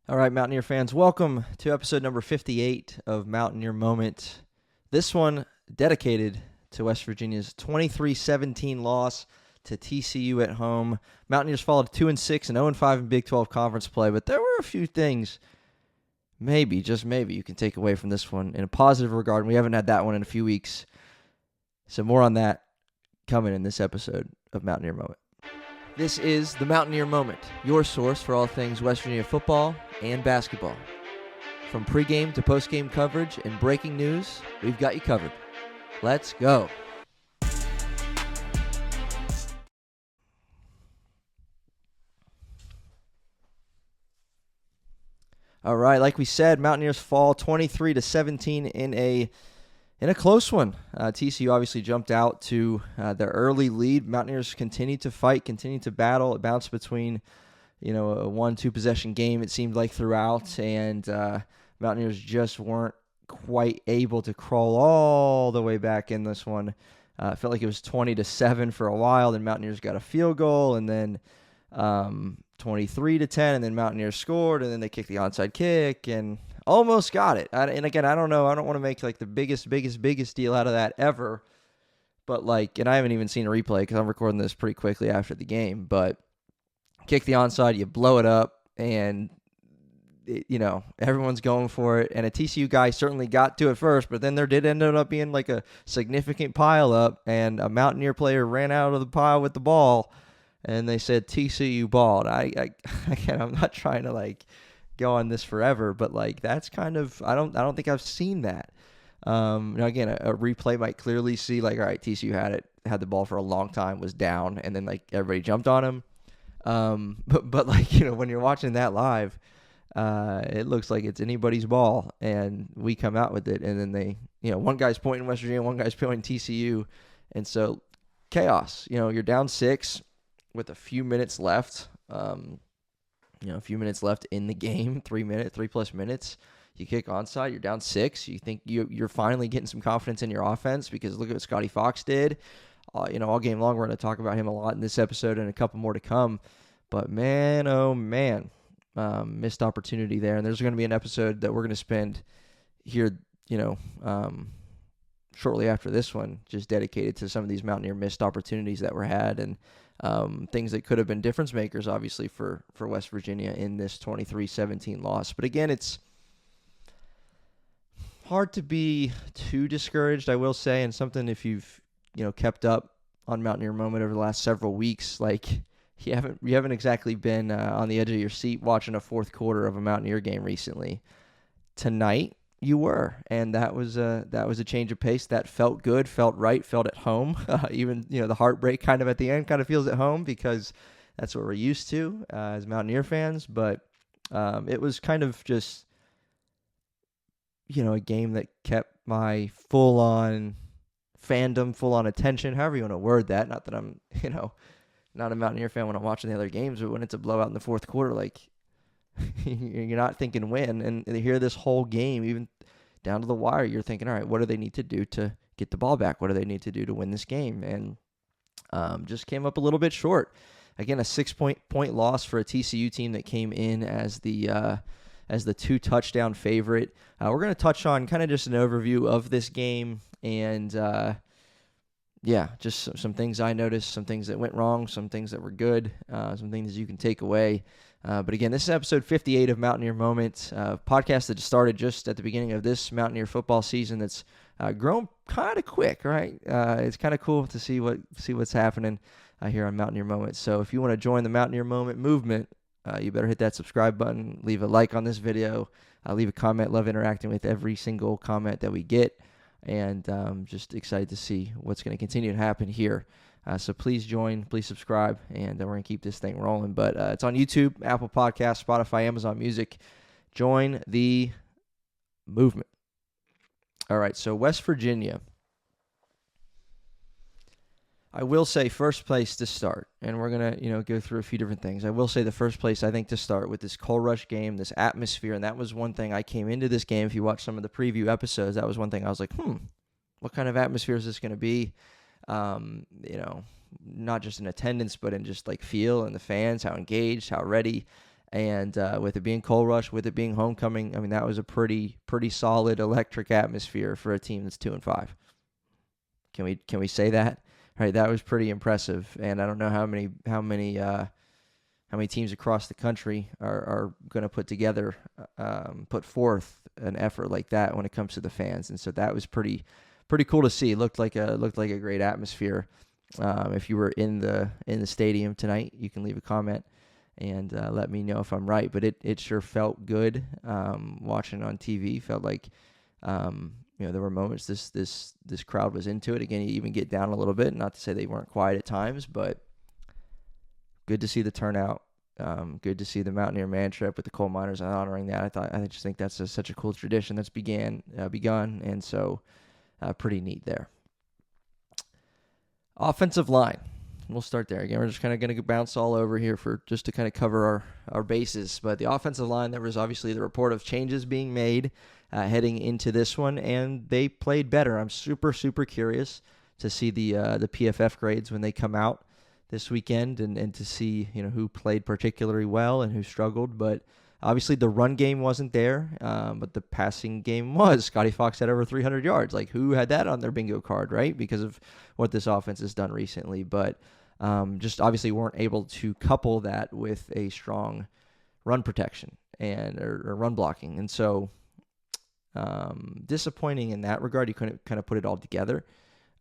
All right, Mountaineer fans, welcome to episode number 58 of Mountaineer Moment. This one dedicated to West Virginia's 23-17 loss to TCU at home. Mountaineers followed 2-6 and 0-5 in Big 12 conference play, but there were a few things, maybe, just maybe, you can take away from this one in a positive regard. We haven't had that one in a few weeks. So more on that coming in this episode of Mountaineer Moment. This is the Mountaineer Moment, your source for all things West Virginia football and basketball. From pregame to postgame coverage and breaking news, we've got you covered. Let's go. All right, like we said, Mountaineers fall 23-17 in a close one. TCU obviously jumped out to their early lead. Mountaineers continued to fight, continued to battle. It bounced between, a 1-2 possession game, it seemed like, throughout, and Mountaineers just weren't quite able to crawl all the way back in this one. It felt like it was 20-7 for a while, then Mountaineers got a field goal, and then 23-10, and then Mountaineers scored, and then they kicked the onside kick, and almost got it. And again, I don't know. I don't want to make like the biggest deal out of that ever. But and I haven't even seen a replay because I'm recording this pretty quickly after the game. But kick the onside, you blow it up, and everyone's going for it. And a TCU guy certainly got to it first, but then there did end up being like a significant pile up, and a Mountaineer player ran out of the pile with the ball, and they said TCU ball. And I'm not trying to go on this forever, but that's kind of, I don't think I've seen that. Now again, a replay might clearly see all right, TCU had the ball for a long time, was down, and then everybody jumped on him. But when you're watching that live, it looks like it's anybody's ball, and we come out with it, and then they, one guy's pointing West Virginia, one guy's pointing TCU, and so chaos. You're down 6 with a few minutes left. A few minutes left in the game, 3+ minutes. You kick onside, you're down 6. You think you're finally getting some confidence in your offense because look at what Scotty Fox did. All game long, we're going to talk about him a lot in this episode and a couple more to come. But man, oh man, missed opportunity there. And there's going to be an episode that we're going to spend here, shortly after this one, just dedicated to some of these Mountaineer missed opportunities that were had, and things that could have been difference makers, obviously, for West Virginia in this 23-17 loss. But again, it's hard to be too discouraged, I will say, and something if you've kept up on Mountaineer Moment over the last several weeks, you haven't exactly been on the edge of your seat watching a fourth quarter of a Mountaineer game recently. Tonight you were, and that was a change of pace. That felt good, felt right, felt at home. Even the heartbreak kind of at the end kind of feels at home because that's what we're used to as Mountaineer fans. But it was kind of just a game that kept my full-on fandom, full-on attention, however you want to word that. Not that I'm not a Mountaineer fan when I'm watching the other games, but when it's a blowout in the fourth quarter, you're not thinking win, and here this whole game, even down to the wire, you're thinking, all right, what do they need to do to get the ball back? What do they need to do to win this game? And just came up a little bit short. Again, a 6-point loss for a TCU team that came in as the 2-touchdown favorite. We're going to touch on kind of just an overview of this game and just some things I noticed, some things that went wrong, some things that were good, some things you can take away. But again, this is episode 58 of Mountaineer Moment, podcast that started just at the beginning of this Mountaineer football season that's grown kind of quick, right? It's kind of cool to see what's happening here on Mountaineer Moment. So if you want to join the Mountaineer Moment movement, you better hit that subscribe button, leave a like on this video, leave a comment. Love interacting with every single comment that we get, and just excited to see what's going to continue to happen here. So please join, please subscribe, and we're going to keep this thing rolling. But it's on YouTube, Apple Podcasts, Spotify, Amazon Music. Join the movement. All right, so West Virginia. I will say first place to start, and we're going to go through a few different things. I will say the first place, I think, to start with this Coal Rush game, this atmosphere, and that was one thing I came into this game. If you watch some of the preview episodes, that was one thing I was like, what kind of atmosphere is this going to be? Not just in attendance, but in just feel and the fans, how engaged, how ready. And with it being Coal Rush, with it being homecoming, I mean, that was a pretty solid electric atmosphere for a team that's 2-5. Can we say that? Right, that was pretty impressive. And I don't know how many teams across the country are going to put forth an effort like that when it comes to the fans. And so that was pretty cool to see. It looked like a great atmosphere. If you were in the stadium tonight, you can leave a comment and let me know if I'm right. But it sure felt good watching on TV. Felt like there were moments this crowd was into it. Again, you even get down a little bit. Not to say they weren't quiet at times, but good to see the turnout. Good to see the Mountaineer man trip with the coal miners and honoring that. I just think that's such a cool tradition that's begun, and so pretty neat there. Offensive line. We'll start there. Again, we're just kind of going to bounce all over here just to kind of cover our bases. But the offensive line, there was obviously the report of changes being made heading into this one, and they played better. I'm super curious to see the PFF grades when they come out this weekend and to see who played particularly well and who struggled. But obviously the run game wasn't there, but the passing game was. Scotty Fox had over 300 yards. Like, who had that on their bingo card, right? Because of what this offense has done recently. But just obviously weren't able to couple that with a strong run protection or run blocking. And so disappointing in that regard. You couldn't kind of put it all together.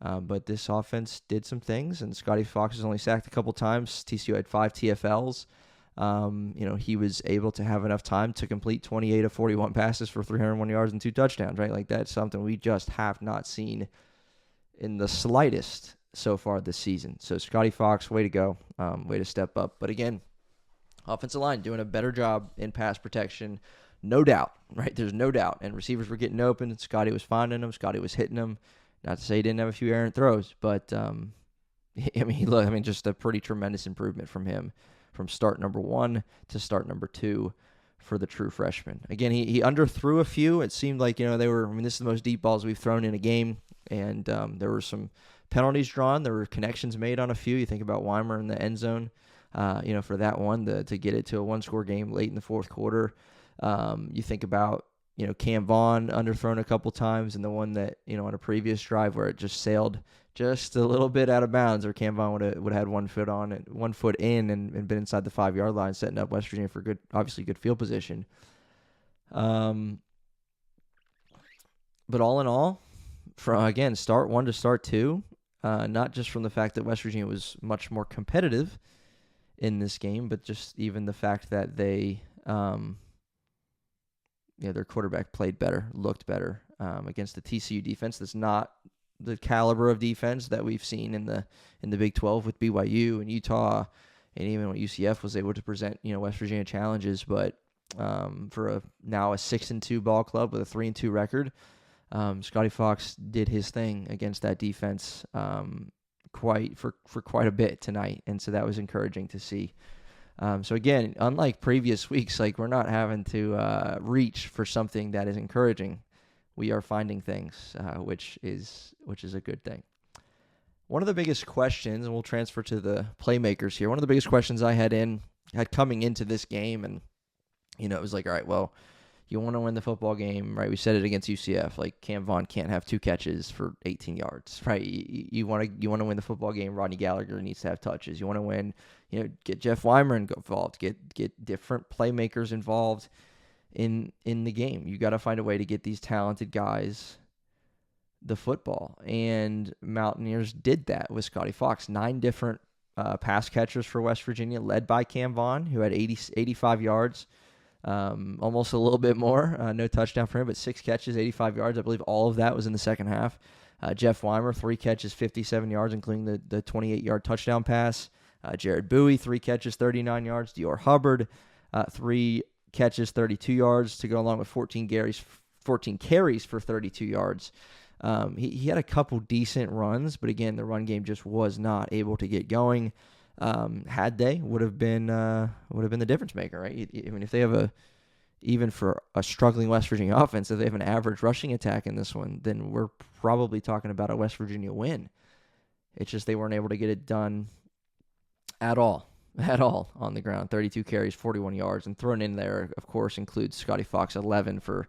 But this offense did some things, and Scotty Fox was only sacked a couple times. TCU had 5 TFLs. He was able to have enough time to complete 28 of 41 passes for 301 yards and 2 touchdowns, right? Like, that's something we just have not seen in the slightest so far this season. So Scotty Fox, way to go. Way to step up. But again, offensive line doing a better job in pass protection. No doubt, right? There's no doubt. And receivers were getting open. Scotty was finding them. Scotty was hitting them. Not to say he didn't have a few errant throws, but just a pretty tremendous improvement from him from start number 1 to start number 2 for the true freshman. Again, he underthrew a few. It seemed like this is the most deep balls we've thrown in a game, and there were some penalties drawn. There were connections made on a few. You think about Weimer in the end zone, for that one to get it to a 1-score game late in the fourth quarter. You think about Cam Vaughn underthrown a couple times, and the one that, on a previous drive where it just sailed just a little bit out of bounds, or Cam Vaughn would have had 1 foot in and been inside the 5-yard line, setting up West Virginia for good field position. But all in all, from, again, start 1 to start 2, not just from the fact that West Virginia was much more competitive in this game, but just even the fact that they their quarterback played better, looked better against the TCU defense. That's not the caliber of defense that we've seen in the Big 12 with BYU and Utah, and even when UCF was able to present West Virginia challenges. But for now a 6-2 ball club with a 3-2 record, Scotty Fox did his thing against that defense quite a bit tonight, and so that was encouraging to see. So again, unlike previous weeks, like, we're not having to reach for something that is encouraging. We are finding things, which is a good thing. One of the biggest questions, and we'll transfer to the playmakers here. One of the biggest questions I had coming into this game, and it was like, all right, well, you want to win the football game, right? We said it against UCF. Like, Cam Vaughn can't have 2 catches for 18 yards, right? You want to win the football game. Rodney Gallagher needs to have touches. You want to win, get Jeff Weimer involved, get different playmakers involved in the game. You got to find a way to get these talented guys the football, and Mountaineers did that with Scotty Fox. 9 different pass catchers for West Virginia, led by Cam Vaughn, who had 85 yards. Almost a little bit more. No touchdown for him, but 6 catches, 85 yards. I believe all of that was in the second half. Jeff Weimer, 3 catches, 57 yards, including the 28-yard touchdown pass. Jared Bowie, 3 catches, 39 yards. Dior Hubbard, 3 catches, 32 yards to go along with 14 carries for 32 yards. He had a couple decent runs, but again, the run game just was not able to get going. Had they, would have been the difference maker, right? I mean, if they have even for a struggling West Virginia offense, if they have an average rushing attack in this one, then we're probably talking about a West Virginia win. It's just they weren't able to get it done at all. at all on the ground. 32 carries, 41 yards, and thrown in there, of course, includes Scotty Fox 11 for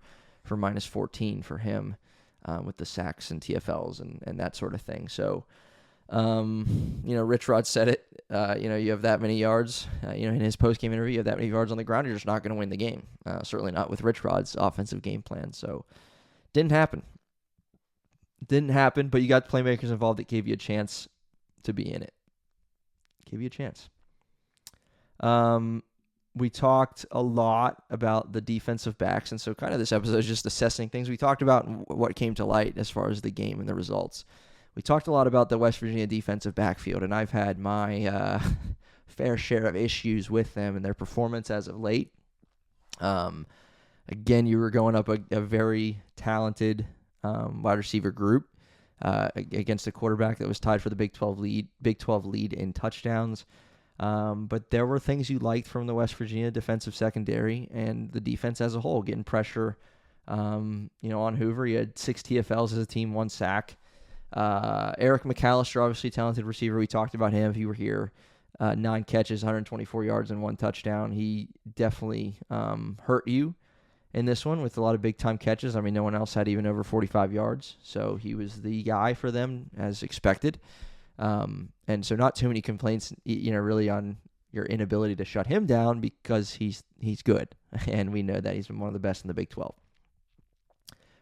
minus 14 for him with the sacks and TFLs and that sort of thing. So, Rich Rod said it. You have that many yards, in his post-game interview, you have that many yards on the ground, you're just not going to win the game. Certainly not with Rich Rod's offensive game plan. So, didn't happen. But you got playmakers involved that gave you a chance to be in it. Gave you a chance. We talked a lot about the defensive backs, and so kind of this episode is just assessing things we talked about and what came to light as far as the game and the results. We talked a lot about the West Virginia defensive backfield, and I've had my fair share of issues with them and their performance as of late. Again, you were going up a very talented wide receiver group against a quarterback that was tied for the Big 12 lead in touchdowns. But there were things you liked from the West Virginia defensive secondary and the defense as a whole, getting pressure, on Hoover. He had 6 TFLs as a team, 1 sack. Eric McAllister, obviously talented receiver. We talked about him if you were here. 9 catches, 124 yards, and 1 touchdown. He definitely hurt you in this one with a lot of big-time catches. I mean, no one else had even over 45 yards, so he was the guy for them as expected. And so not too many complaints, really on your inability to shut him down because he's good, and we know that he's been one of the best in the Big 12.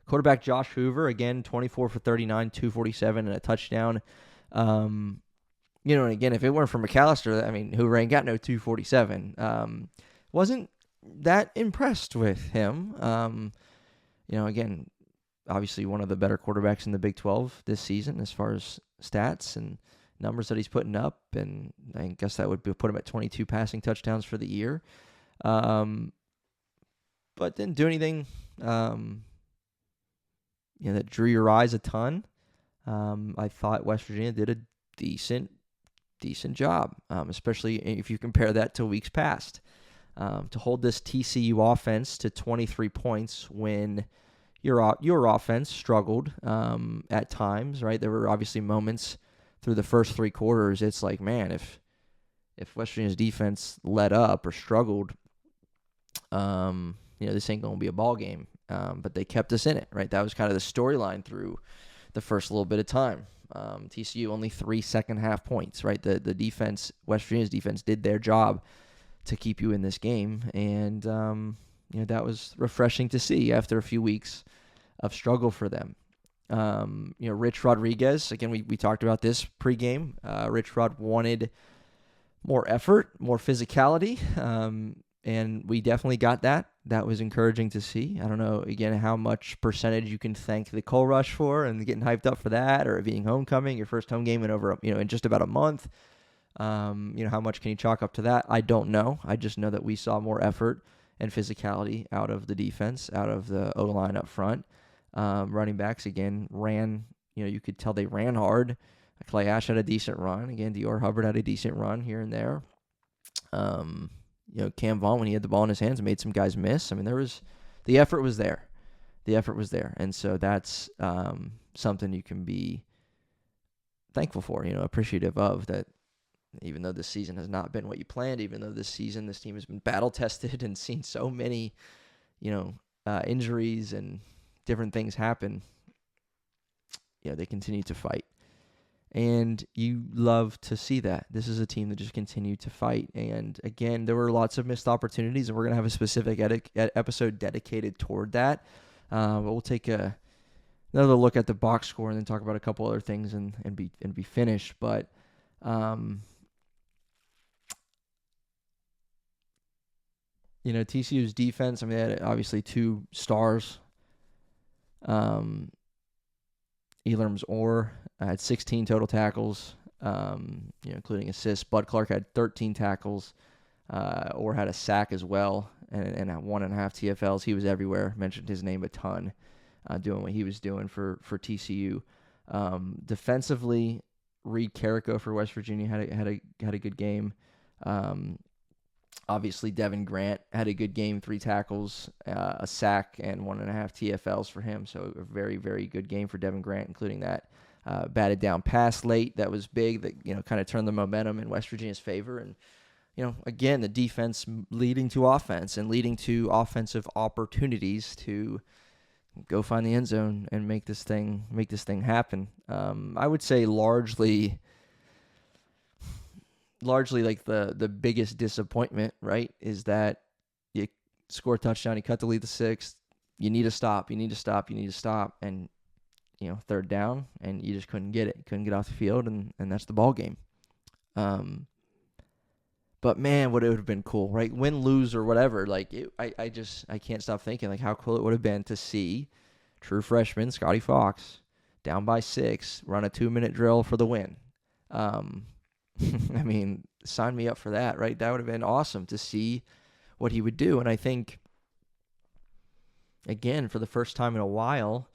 Quarterback Josh Hoover, again, 24 for 39, 247, and a touchdown. And again, if it weren't for McAllister, I mean, Hoover ain't got no 247. Wasn't that impressed with him. Again, obviously one of the better quarterbacks in the Big 12 this season as far as stats and numbers that he's putting up, and I guess that would put him at 22 passing touchdowns for the year. But didn't do anything that drew your eyes a ton. I thought West Virginia did a decent job, especially if you compare that to weeks past. To hold this TCU offense to 23 points when your offense struggled at times, right? There were obviously moments through the first 3 quarters. It's like, man, if West Virginia's defense let up or struggled, this ain't going to be a ball game. But they kept us in it, right? That was kind of the storyline through the first little bit of time. TCU only 3 second-half points, right? The defense, West Virginia's defense, did their job to keep you in this game, and that was refreshing to see after a few weeks of struggle for them. Rich Rodriguez, again, we talked about this pregame. Rich Rod wanted more effort, more physicality, and we definitely got that. That was encouraging to see. I don't know, again, how much percentage you can thank the Coal Rush for and getting hyped up for that, or it being homecoming, your first home game in just about a month. How much can you chalk up to that? I don't know. I just know that we saw more effort and physicality out of the defense, out of the O-line up front. Running backs, again, ran, you could tell they ran hard. Clay Ash had a decent run. Again, Dior Hubbard had a decent run here and there. Cam Vaughn, when he had the ball in his hands, made some guys miss. I mean, the effort was there. And so that's something you can be thankful for, appreciative of, that even though this season has not been what you planned, even though this team has been battle-tested and seen so many, injuries and different things happen, they continue to fight. And you love to see that. This is a team that just continued to fight. And again, there were lots of missed opportunities, and we're going to have a specific episode dedicated toward that. But we'll take another look at the box score and then talk about a couple other things and be finished. But TCU's defense, I mean, they had obviously 2 stars. Elarms Orr had 16 total tackles, including assists. Bud Clark had 13 tackles. Orr had a sack as well, and 1.5 TFLs. He was everywhere. Mentioned his name a ton, doing what he was doing for TCU. Defensively, Reed Carrico for West Virginia had a good game. Obviously, Devin Grant had a good game, 3 tackles, a sack, and 1.5 TFLs for him. So a very, very good game for Devin Grant, including that batted down pass late. That was big. That kind of turned the momentum in West Virginia's favor. And again, the defense leading to offense and leading to offensive opportunities to go find the end zone and make this thing happen. I would say largely like the biggest disappointment, right, is that you score a touchdown, you cut the lead to 6, you need to stop, and third down, and you just couldn't get off the field, and that's the ball game. But man, would it have been cool, right? Win, lose, or whatever. Like I can't stop thinking like how cool it would have been to see true freshman Scotty Fox down by 6 run a 2-minute drill for the win. I mean, sign me up for that, right? That would have been awesome to see what he would do. And I think, again, for the first time in a while,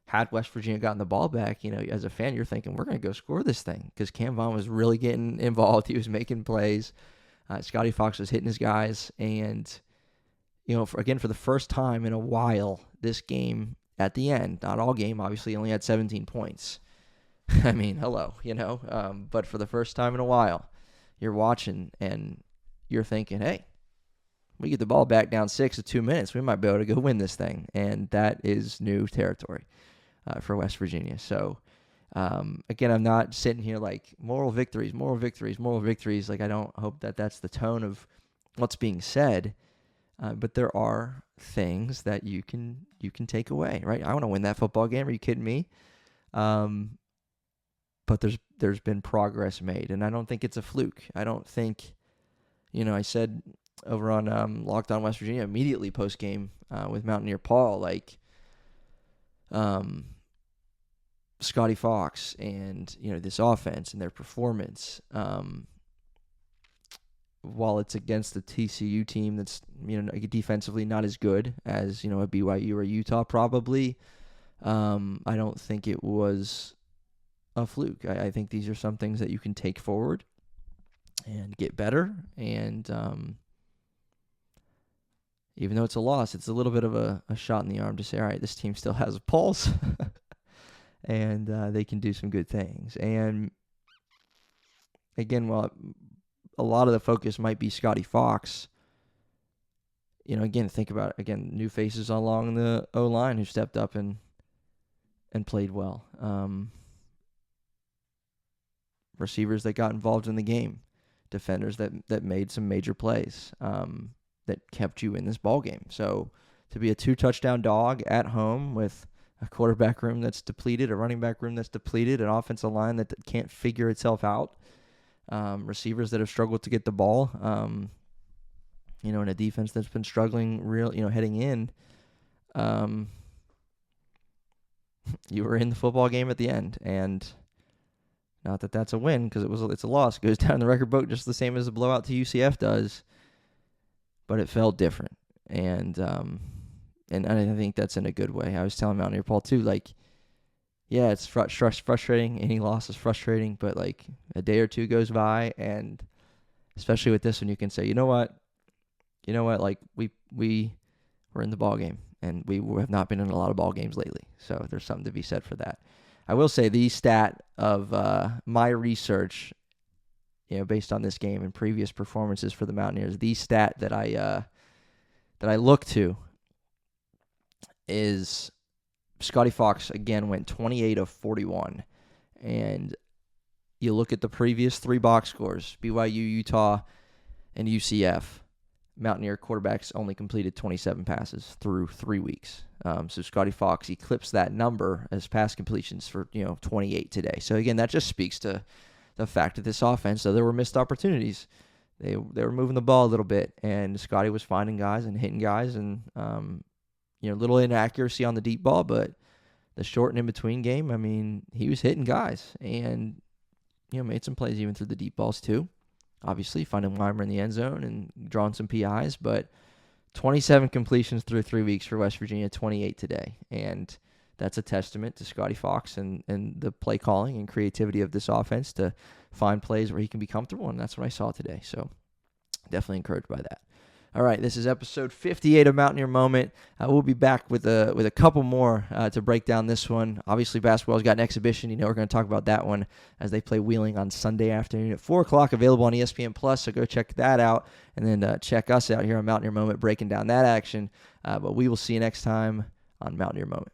had West Virginia gotten the ball back, as a fan, you're thinking, we're going to go score this thing, because Cam Vaughn was really getting involved. He was making plays. Scotty Fox was hitting his guys. And, for the first time in a while, this game at the end, not all game, obviously only had 17 points. I mean, hello, but for the first time in a while, you're watching and you're thinking, hey, we get the ball back down 6 at 2 minutes, we might be able to go win this thing. And that is new territory for West Virginia. So, again, I'm not sitting here like moral victories. Like, I don't hope that that's the tone of what's being said. But there are things that you can take away, right? I want to win that football game. Are you kidding me? But there's been progress made, and I don't think it's a fluke. I don't think, I said over on Locked On West Virginia immediately post game with Mountaineer Paul, like, Scotty Fox and this offense and their performance. While it's against the TCU team that's defensively not as good as a BYU or Utah probably, I don't think it was a fluke. I think these are some things that you can take forward and get better. And even though it's a loss, it's a little bit of a shot in the arm to say, all right, this team still has a pulse, and they can do some good things. And again, while a lot of the focus might be Scotty Fox, again, think about it. Again, new faces along the O-line who stepped up and played well. Receivers that got involved in the game. Defenders that made some major plays that kept you in this ball game. So to be a 2-touchdown dog at home with a quarterback room that's depleted, a running back room that's depleted, an offensive line that can't figure itself out, receivers that have struggled to get the ball, in a defense that's been struggling heading in, you were in the football game at the end. And not that that's a win, because it's a loss. It goes down the record book just the same as a blowout to UCF does, but it felt different. And I think that's in a good way. I was telling Mountaineer Paul too, like, yeah, it's frustrating. Any loss is frustrating, but like a day or two goes by, and especially with this one, you can say, you know what, like we were in the ball game, and we have not been in a lot of ball games lately. So there's something to be said for that. I will say the stat of my research, based on this game and previous performances for the Mountaineers, the stat that I look to is Scotty Fox again went 28 of 41, and you look at the previous 3 box scores: BYU, Utah, and UCF. Mountaineer quarterbacks only completed 27 passes through 3 weeks. So Scotty Fox eclipsed that number as pass completions for 28 today. So again, that just speaks to the fact that this offense, so there were missed opportunities. They were moving the ball a little bit, and Scotty was finding guys and hitting guys, and a little inaccuracy on the deep ball, but the short and in between game, I mean, he was hitting guys, and made some plays even through the deep balls too. Obviously, finding Weimer in the end zone and drawing some PIs, but 27 completions through 3 weeks for West Virginia, 28 today. And that's a testament to Scotty Fox and the play calling and creativity of this offense to find plays where he can be comfortable, and that's what I saw today. So definitely encouraged by that. All right, this is episode 58 of Mountaineer Moment. We'll be back with a couple more to break down this one. Obviously, basketball's got an exhibition. We're going to talk about that one as they play Wheeling on Sunday afternoon at 4 o'clock, available on ESPN+, so go check that out. And then check us out here on Mountaineer Moment, breaking down that action. But we will see you next time on Mountaineer Moment.